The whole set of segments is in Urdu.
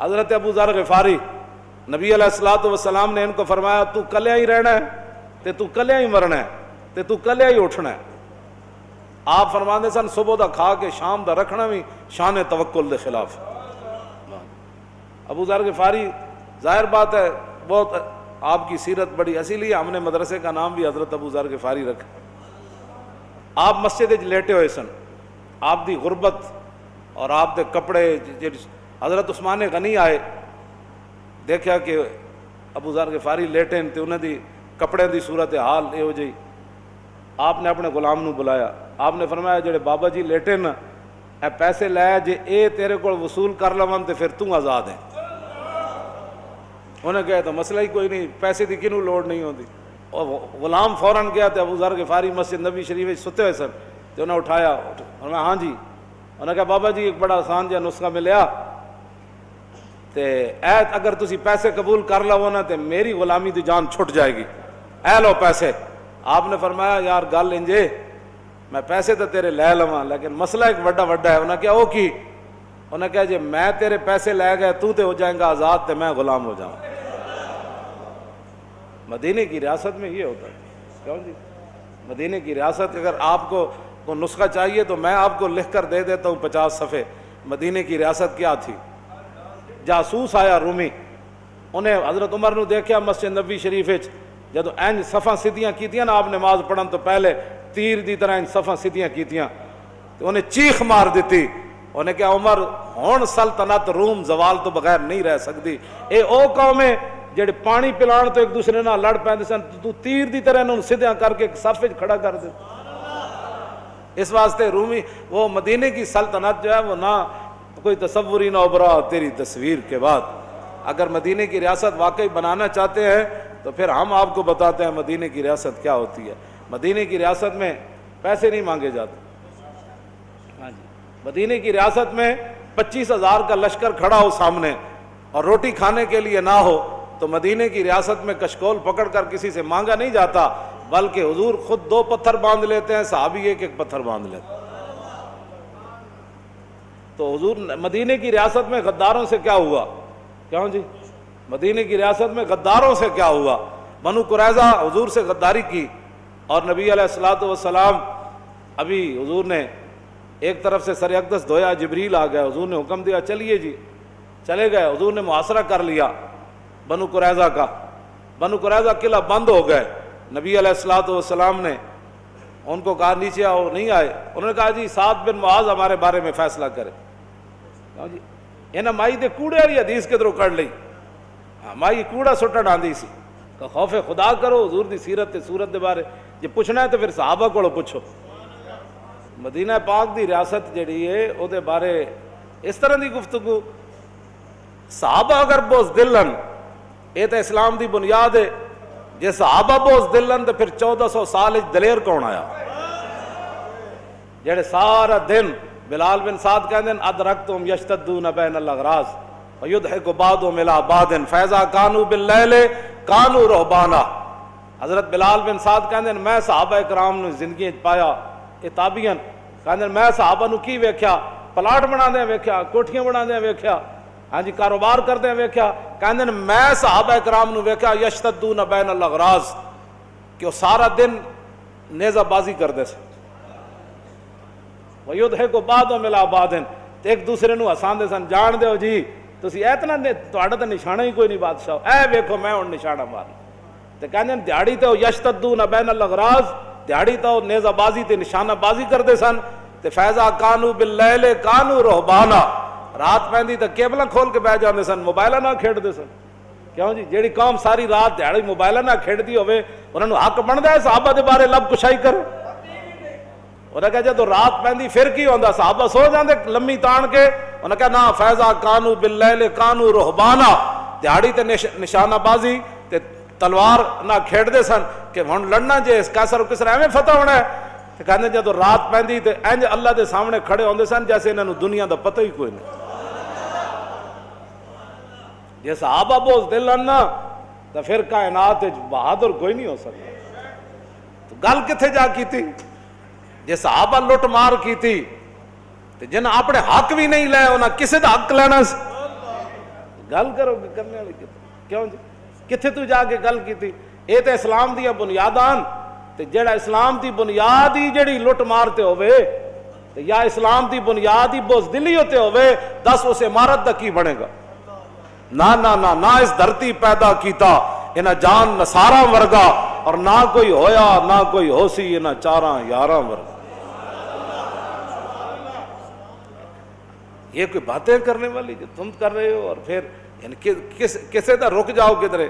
حضرت ابو ذر غفاری نبی علیہ الصلوۃ والسلام نے ان کو فرمایا تو کلیا ہی رہنا ہے تے تو کلیا ہی مرنا ہے تے تو کلیا ہی اٹھنا ہے. آپ فرماندے سن صبح دا کھا کے شام دا رکھنا بھی شان توکل دے خلاف. ابو ذر غفاری ظاہر بات ہے بہت آپ کی سیرت بڑی، اسی لیے ہم نے مدرسے کا نام بھی حضرت ابو ذر غفاری رکھا. آپ مسجد وچ لیٹے ہوئے سن، آپ دی غربت اور آپ دے کپڑے حضرت عثمان غنی آئے، دیکھا کہ ابو ذر غفاری لیٹے تے انہاں دی کپڑے دی صورت حال یہو جی. آپ نے اپنے غلام نو بلایا، آپ نے فرمایا جڑے بابا جی لیٹے نا اے پیسے لے جے اے تیرے کو وصول کر لون تے پھر تو آزاد ہے. انہیں کہا تو مسئلہ ہی کوئی نہیں، پیسے دی کنوں لوڑ نہیں ہوتی. اور غلام فوراً گیا تے ابو ذر غفاری مسجد نبی شریف میں ستے ہوئے سن تے انہیں اٹھایا، فرمایا ہاں جی. انہیں کہا بابا جی ایک بڑا آسان جہا نسخہ ملیا تے اے اگر تسی پیسے قبول کر لو نا تے میری غلامی دی جان چھٹ جائے گی، اے لو پیسے. آپ نے فرمایا یار گل انجے میں پیسے تو تیرے لے لواں لیکن مسئلہ ایک وڈا ہے. انہیں کہا او کی؟ انہیں کہا جی میں تیرے پیسے لے گئے تو تے ہو جائیں گا آزاد تے میں غلام ہو جاؤں. مدینے کی ریاست میں یہ ہوتا ہے. کیوں جی؟ مدینے کی ریاست اگر آپ کو نسخہ چاہیے تو میں آپ کو لکھ کر دے دیتا ہوں 50 صفحے. مدینے کی ریاست کیا تھی؟ جاسوس آیا رومی، انہیں حضرت عمر نو دیکھا مسجد نبی شریف وچ جدو اینج صفاں سیدھیاں کیتیاں نا آپ نماز پڑھن تو پہلے تیر دی طرح اینج صفاں سیدھیاں کیتیاں تو انہیں چیخ مار دیتی. انہیں کہا عمر ہون سلطنت روم زوال تو بغیر نہیں رہ سکتی. اے او قوم ہے جڑے پانی پلان تو ایک دوسرے نال لڑ پیندے سن، تو تیر دی طرح انہوں سیدھیاں کر کے صف وچ کھڑا کر دے. اس واسطے رومی وہ مدینے کی سلطنت جو ہے وہ نہ کوئی تصوری نہ ابھرا تیری تصویر کے بعد. اگر مدینے کی ریاست واقعی بنانا چاہتے ہیں تو پھر ہم آپ کو بتاتے ہیں مدینے کی ریاست کیا ہوتی ہے. مدینے کی ریاست میں پیسے نہیں مانگے جاتے. ہاں جی، مدینے کی ریاست میں 25,000 کا لشکر کھڑا ہو سامنے اور روٹی کھانے کے لیے نہ ہو تو مدینے کی ریاست میں کشکول پکڑ کر کسی سے مانگا نہیں جاتا، بلکہ حضور خود 2 پتھر باندھ لیتے ہیں، صحابی ایک پتھر باندھ لیتے ہیں. تو حضور مدینے کی ریاست میں غداروں سے کیا ہوا؟ کیوں جی؟ مدینے کی ریاست میں غداروں سے کیا ہوا؟ بنو قریظہ حضور سے غداری کی اور نبی علیہ الصلوۃ والسلام ابھی حضور نے ایک طرف سے سر اقدس دھویا، جبریل آ گیا، حضور نے حکم دیا چلیے جی، چلے گئے. حضور نے محاصرہ کر لیا بنو قریظہ کا. بنو قریظہ قلعہ بند ہو گئے. نبی علیہ الصلوۃ والسلام نے ان کو کہا نیچے آؤ، نہیں آئے. انہوں نے کہا جی سعد بن معاذ ہمارے بارے میں فیصلہ کرے. جی انہیں مائی دے کوڑے والی حدیث کدھروں کڑ لئی، مائی کوڑا سٹن آندی سی. کہ خوف خدا کرو، حضور دی سیرت تے صورت دے بارے جی پوچھنا ہے تو پھر صحابہ کو پوچھو. مدینہ پاک دی ریاست جڑی ہے او دے بارے اس طرح دی گفتگو، صحابہ اگر بوز دلن یہ تو اسلام دی بنیاد ہے. جے صحابہ بوز دلن تو پھر 1400 سال دلیر کون آیا جڑے سارا دن بلال بن سعد کہندے ادرکتم یشتدون بین الاغراض ویضحک بعضهم الی بعض فاذا كانوا باللیل كانوا رہبانا. حضرت بلال بن سعد کہندے میں صحابہ کرام نو زندگی پایا، اے تابعین کہندے میں صحابہ نو کی ویکھیا، پلاٹ بناندے ویکھیا، کوٹھیاں بناندے ویکھیا، ہاں جی کاروبار کردے ویکھیا. کہندے میں صحابہ کرام نو ویکھیا یشتدون بین الاغراض کہ وہ سارا دن نیزہ بازی کردے سے، ویضحک بعضهم الی بعض ایک دوسرے نو ہساندے سن. جان دیو جی تسی اتنا تہاڈا تے نشانہ ہی کوئی نہیں بادشاہ، اے ویکھو میں ہن نشانہ مارنا. تے کہندے دیہاڑی تے یشتدون بین الاغراض، دیہاڑی تے نیزہ بازی تے نشانہ بازی کردے سن. تے فیضا کانو باللیل کانو رہبانا، رات پیندی تے کیبلاں کھول کے بیٹھ جاندے سن، موبائل نہ کھیڈدے سن. کیوں جی؟ جیڑی قوم ساری رات دیہاڑی موبائل نہ کھیڈدی ہوے انہاں نوں حق بندا ہے صحابہ دے بارے لب کشائی کرے؟ انہیں کہا جدو رات پیندی پھر کی ہوندا؟ صحابہ سو جاندے لمی تان کے. انہیں کہا نا فیضا کانو باللیل کانو رہبانا، دیہاڑی تے نشانہ بازی تے تلوار نہ کھیڈدے سن کہ ہن لڑنا جے اس کیسر کسر ایویں فتح ہونا ہے. تے کہندے جدو رات پیندی تے انج اللہ دے سامنے کھڑے ہوندے سن جیسے انہاں نوں دنیا دا پتہ ہی کوئی نہیں. جے صحابہ بوز دل ہن نا تے پھر کائنات وچ بہادر کوئی نہیں ہو سکتا. تو گل کتھے جا کیتی؟ جے صحابہ لٹ مار کیتی تے جنہاں اپنے حق بھی نہیں لے انہاں کسے دا حق لینا سی. گل کرو گے کرنے والی کیوں جی کتنے تو جا کے گل کی تھی؟ یہ تو اسلام دیا بنیاداں تے جڑا اسلام دی بنیاد ہی جڑی لٹ مارتے ہوئے تے یا اسلام دی بنیاد ہی بزدلی ہوتے ہوئے دس اس عمارت دا کی بنے گا؟ نہ نہ نہ نہ اس دھرتی پیدا کیتا انہاں جان نصارا ورگا اور نہ کوئی ہویا نہ کوئی ہو سی انہاں چاراں یاراں ورگا۔ یہ کوئی باتیں کرنے والی جو تم کر رہے ہو، اور پھر یعنی کسے دا رک جاؤ کدھرے؟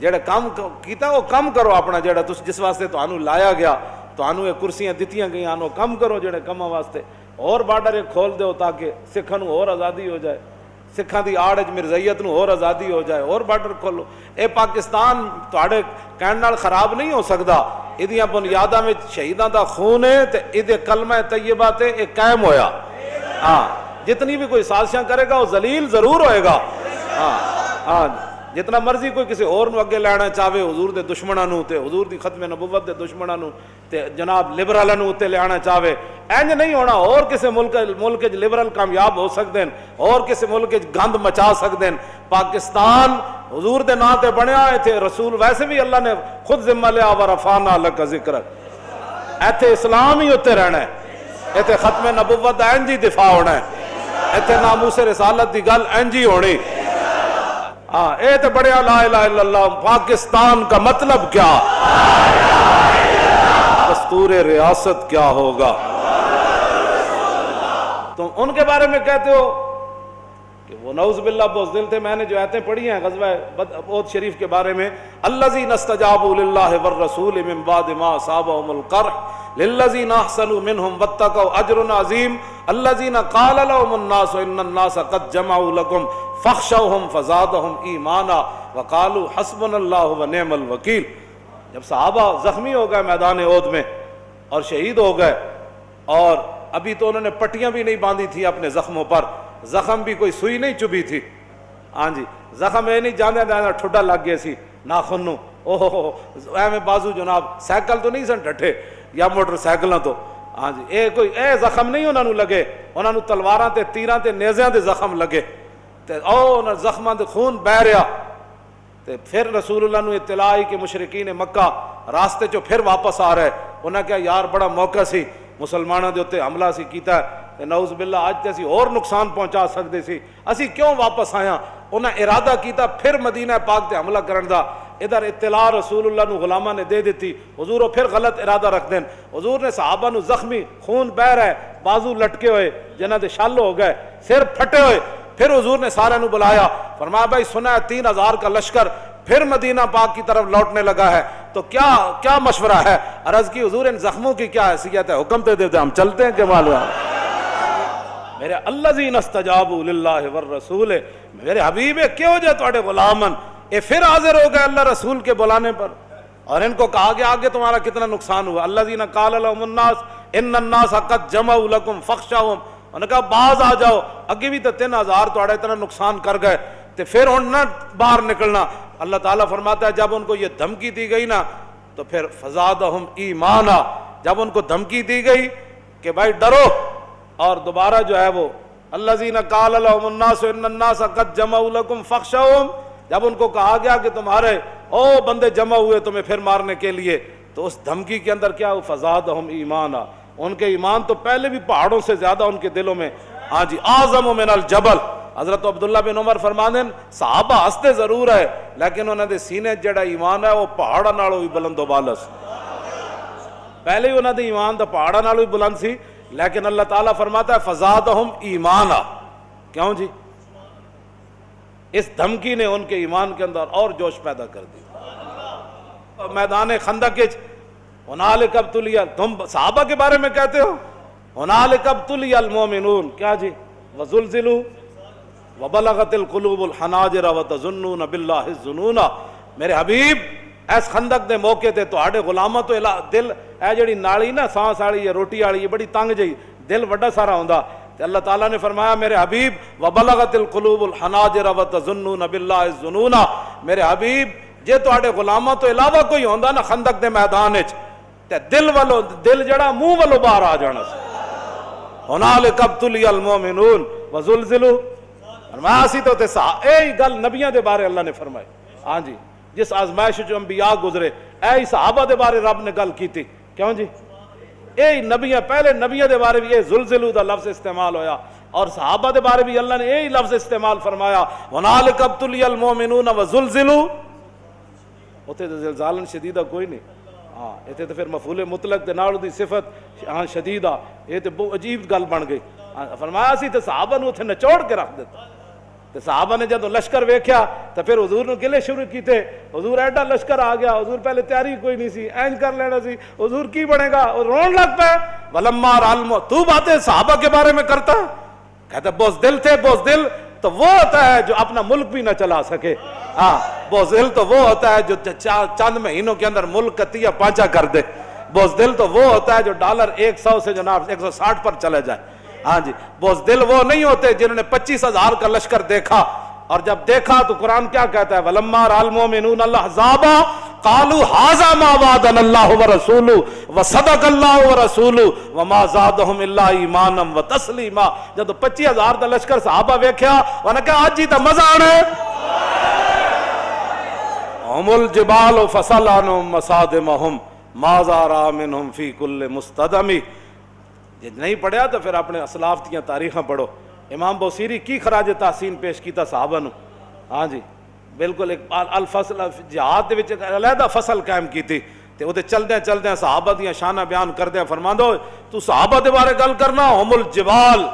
جڑا کام کیتا وہ کم کرو اپنا، جڑا تس جس واسطے تانوں لایا گیا تانوں یہ کرسیاں دتیاں گئیاں وہ کم کرو جڑے کماں واسطے، اور بارڈر کھول دیو تاکہ سکھاں نوں اور آزادی ہو جائے، سکھاں دی آڑ وچ مرزائیت نوں اور آزادی ہو جائے، اور بارڈر کھولو۔ اے پاکستان تہاڈے کہن نال خراب نہیں ہو سکدا، ایدیاں بنیاداں وچ شہیداں دا خون ہے تے ایدے کلمہ طیبہ تے اے قائم ہویا۔ ہاں جتنی بھی کوئی سازشاں کرے گا وہ ذلیل ضرور ہوئے گا۔ ہاں جتنا مرضی کوئی کسی اور نو اگے لینا چاہے حضور دے دشمناں نو تے حضور دی ختم نبوت دے دشمناں نو تے جناب لبرلاں نو تے لینا چاہے، انج نہیں ہونا۔ اور کسی ملک وچ لبرل کامیاب ہو سکدے ہیں، اور کسی ملک وچ گند مچا سکدے ہیں۔ پاکستان حضور دے نام تے بنیا ایتھے رسول ویسے بھی اللہ نے خود ذمہ لیا ورفعنا لک ذکرک، ایتھے اسلام ہی ہوتے رہنا ہے، ایتھے ختم نبوت دا انج ہی دفاع ہونا ہے، ایتھے ناموس رسالت دی گل انج ہی ہونی۔ ہاں اے تے بڑے لا الہ الا اللہ۔ پاکستان کا مطلب کیا؟ دستور ریاست کیا ہوگا؟ تم ان کے بارے میں کہتے ہو کہ وہ نعوذ باللہ بزدل تھے۔ میں نے جو آیتیں پڑھی ہیں غزوہ احد شریف کے بارے میں، الذین استجابوا للہ والرسول من بعد ما اصابهم القرح للذین احسنوا منهم واتقوا اجر عظیم الذین قال لهم الناس ان الناس قد جمعوا لكم فاخشوهم فزادهم ایمانا وقالوا حسبنا اللہ ونعم الوکیل۔ جب صحابہ زخمی ہو گئے میدان احد میں اور شہید ہو گئے، اور ابھی تو انہوں نے پٹیاں بھی نہیں باندھی تھی اپنے زخموں پر، زخم بھی کوئی سوئی نہیں چبھی تھی، ہاں جی زخم یہ نہیں جانے جانا ٹھڈا لگ گیا سی ناخن نو، اوہ ایویں بازو جناب سائیکل تو نہیں سن ڈٹھے یا موٹر سائیکلاں تو، ہاں جی اے کوئی اے زخم نہیں انہوں نے لگے، انہوں نے تلواراں تے تیراں تے نیزیاں دے زخم لگے تے او انہاں زخماں دے خون بہ رہا۔ تے پھر رسول اللہ نے اطلاع آئی کہ مشرکین مکہ راستے چو پھر واپس آ رہے، انہاں کہا یار بڑا موقع سی مسلمانوں دے اوتے حملہ سی کیتا ہے تے نعوذ باللہ اج تے اسی اور نقصان پہنچا سکدے سی، اسی کیوں واپس آیا؟ انہاں ارادہ کیتا پھر مدینہ پاک تے حملہ کرن دا۔ ادھر اطلاع رسول اللہ نو غلامہ نے دے دیتی، حضور وہ پھر غلط ارادہ رکھ دین۔ حضور نے صحابہ نو زخمی خون بہ رہا ہے، بازو لٹکے ہوئے جنہاں دے شل ہو گئے، سر پھٹے ہوئے، پھر حضور نے سارے نو بلایا، فرمایا بھائی سنا ہے 3000 کا لشکر پھر مدینہ پاک کی طرف لوٹنے لگا ہے، تو کیا مشورہ ہے؟ عرض کی حضور ان زخموں کی کیا حیثیت ہے؟ حکم دے دیتے ہم چلتے ہیں کہ معلوم میرے الذین استجابوا للہ والرسول، میرے حبیب کیوں جے تواڈے غلامن اے پھر حاضر ہو گئے اللہ رسول کے بلانے پر، اور ان کو کہا گیا آگے تمہارا کتنا نقصان ہوا۔ الذین قال لهم الناس ان الناس قد جمعوا لكم فاخشوهم، انہوں نے کہا باز آ جاؤ، اگے بھی تو 3000 تواڈا اتنا نقصان کر گئے تے پھر ہن نہ باہر نکلنا۔ اللہ تعالیٰ فرماتا ہے جب ان کو یہ دھمکی دی گئی نا تو پھر فزادہم ایمانا، جب ان کو دھمکی دی گئی کہ بھائی ڈرو، اور دوبارہ جو ہے وہ الذین قال لهم الناس ان الناس قد جمعوا لكم فاخشوهم، جب ان کو کہا گیا کہ تمہارے او بندے جمع ہوئے تمہیں پھر مارنے کے لیے، تو اس دھمکی کے اندر کیا فزادہم ایمانا، ان کے ایمان تو پہلے بھی پہاڑوں سے زیادہ ان کے دلوں میں، ہاں جی اعظم من الجبل۔ حضرت عبداللہ بن عمر فرماتے ہیں صحابہ ہستے ضرور ہے لیکن انہوں نے سینے جڑا ایمان ہے وہ پہاڑاں نالوں بھی بلند و بالا سی، پہلے ہی انہوں نے ایمان تو پہاڑاں نالوں بھی بلند سی، لیکن اللہ تعالیٰ فرماتا ہے فزادہم ایمانا، کیوں جی؟ اس دھمکی نے ان کے ایمان کے اندر اور جوش پیدا کر دی۔ میدان خندق ہنالک ابتلی، تم صحابہ کے بارے میں کہتے ہو ہنالک ابتلی المومنون، کیا جی؟ وزلزلوا وبلغت القلوب الحناجر وتظنون باللہ الظنون۔ میرے حبیب اس خندق دے موقع تے تہاڈے غلاماں تو دل اے جڑی نالی نا سانس والی یا روٹی والی یہ بڑی تنگ جئی، دل وڈا سارا ہوندا، تے اللہ تعالیٰ نے فرمایا میرے حبیب وبلغت القلوب الحناجر وتظنون باللہ الظنون، میرے حبیب جے تہاڈے غلاماں تو علاوہ کوئی ہوندا نا خندق دے میدان وچ تے دل جڑا منہ والوں باہر آ جانا سی۔ ہنالک ابتلی المومنون وزلزلوا فرمایا اسی تو تے اے گل نبیاں دے بارے اللہ نے فرمائی. ہاں جی جس آزمائش جو انبیاء گزرے اے صحابہ دے بارے رب نے گل کیتی. کیوں جی اے نبیاں پہلے نبیاں دے بارے بھی اے زلزلو دا لفظ استعمال ہویا اور صحابہ دے بارے بھی اللہ نے یہی لفظ استعمال فرمایا هُنَالِكَ ابْتُلِيَ الْمُؤْمِنُونَ وَزُلْزِلُوا. اتنے تو زلزالن شدیدہ کوئی نہیں. ہاں اتنے تو پھر مفعول مطلق دے نال دی صفت ہاں شدیدہ یہ تو بہت عجیب گل بن گئی. فرمایا سی تے صحابہ نو اتنے نچوڑ کے رکھ دیتا. تے صحابہ نے جدو لشکر ویکھیا تو پھر حضور نے گلے شروع کیتے. حضور ایڈا لشکر آ گیا, حضور پہلے تیاری کوئی نہیں سی, اینج کر لینا سی, حضور کی بنے گا, اور رون لگ پہ. وَلَمَّا رَأَى الْمُؤْمِنُونَ تو باتیں صحابہ کے بارے میں کرتا. کہتا بوزدل تھے. بوزدل تو وہ ہوتا ہے جو اپنا ملک بھی نہ چلا سکے. ہاں بوزدل تو وہ ہوتا ہے جو چند مہینوں کے اندر ملک کا تیا پانچا کر دے. بوزدل تو وہ ہوتا ہے جو ڈالر 100 سے جناب 160 پر چلے جائے. ہاں جی بوزدل وہ نہیں ہوتے جنہوں نے 25,000 کا لشکر دیکھا اور جب دیکھا تو قرآن کیا کہتا ہے وَلَمَّا رَأَى الْمُؤْمِنُونَ الْأَحْزَابَ قَالُوا هَذَا مَا وَعَدَنَا اللَّهُ وَرَسُولُهُ وَصَدَقَ اللَّهُ وَرَسُولُهُ وَمَا زَادَهُمْ إِلَّا إِيمَانًا وَتَسْلِيمًا. جب 25,000 کا لشکر صحابہ ویکھیا انہوں نے کہا آج ہی تو مزہ آنا ہے. هُمُ الْجِبَالُ فَصَلْ عَنْهُمْ مَصَادِمَهُمْ مَا زَارَ مِنْهُمْ فِي كُلِّ مُسْتَدَمِ. یہ نہیں پڑھیا تو پھر اپنے اسلاف دیاں تاریخاں پڑھو. امام بوسیری کی خراج تحسین پیش کیتا صحابہ نو. ہاں جی بالکل ایک الفصل جہاد دے وچ علیحدہ فصل قائم کیتی تے او تے چلدے چلدے صحابہ دیاں شاناں بیان کردے فرماندو تو صحابہ دے بارے گل کرنا ہم الجبال.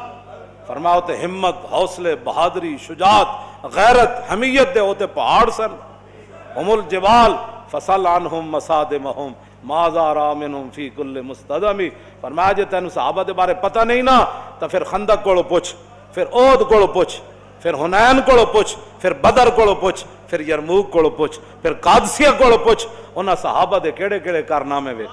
فرماؤ تے ہمت حوصلے بہادری شجاعت غیرت حمیت دے ہوتے پہاڑ سن. ہم الجبال فصل عنہم مصادمہم ما زار منہم فی کل مستدم. فرمایا جے تینوں صحابہ دے بارے پتہ نہیں نا تو پھر خندق کولو پوچھ, پھر احد کولو پوچھ, پھر حنین کولو پوچھ, پھر بدر کولو پوچھ, پھر یرموک کولو پوچھ, پھر قادسیہ کولو پوچھ. انہاں صحابہ دے کیڑے کیڑے کارنامے ویکھ.